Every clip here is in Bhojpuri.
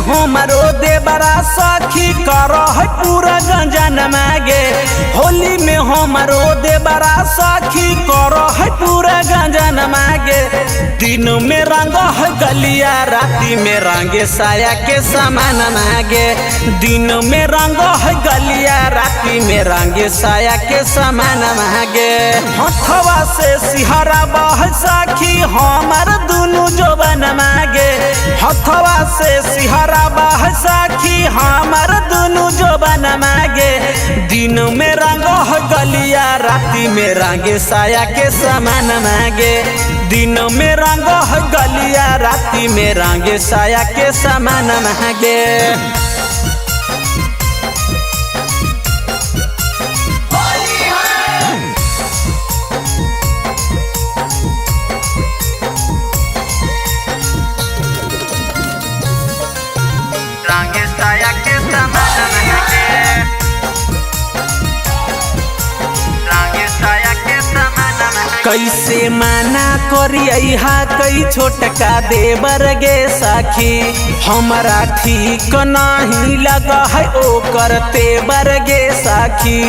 हमारो देवरा सखी कर है पूरा गंजन मागे। होली में हमारो देवरा सखी कर है पूरा गंजन मागे। दिन में रंग है गलिया राती में रंगे साया के समान मागे। दिन में रंग है गलिया राती में रंगे साया के समान मागे। हथवा से सिहरा बह सखी हमार दुनु जोबन मागे। हथवा से सिहरा बह सखी हमार दुनु जोबन मागे। दिन में रंग है गलिया राती में रंगे साया के समान मागे। दिन में रंग है गलिया राती में रंगे साया के समान मागे। रंगे साया के समान मागे। रंगे साया के समान मागे। कैसे माना करिया कई छोटका देवर गे सखी। हमरा ठीक नहीं लगा है ओ करते बरगे सखी।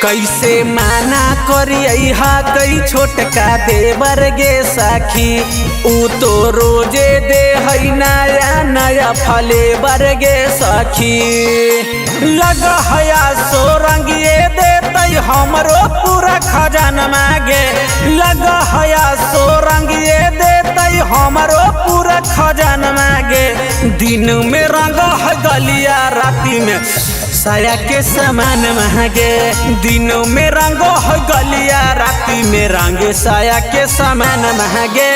कैसे माना करिया कई छोटका देवर गे सखी। ऊ तो रोजे दे है नया नया फले बरगे सखी। लगा है सो रंगिए देते हमरो पूरा खजान मागे। लगा है सो रंगिए देते हमरो पूरा खजान मागे। दिन में रंग है गलिया राती में साया के समान मागे। दिन में रंग है गलिया राती में रंगे साया के समान मागे।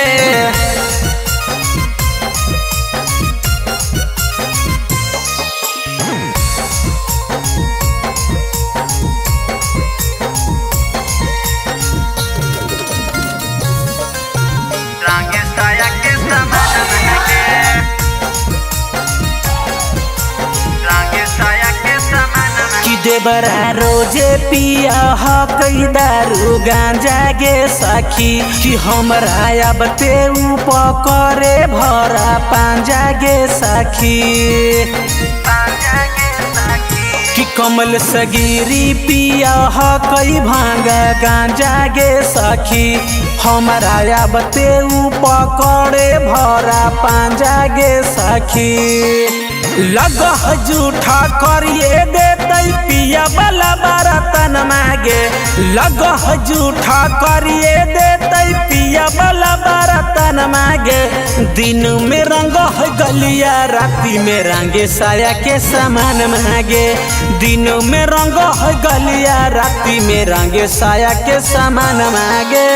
रंगे साया के समान मागे। रंगे साया के समान मागे। कि देवरा रोजे पिया ह कई दारू गांजा गे सखी। कि हमरा अब ते पकड़े भरा पांजा गे सखी। कि कमल सगिरी पिया ह कई भांगा गांजा गे सखी। हमरा अब ते पकड़े भरा पांजा गे सखी। लगा जूठा करिए देते पिया वाला बरतन मागे। लगा जूठा करिए देते पिया वाला बरतन मागे। दिन में रंग है गलिया राती में रंगे साया के समान मागे। दिन में रंग है गलिया राती में रंगे साया के समान मागे।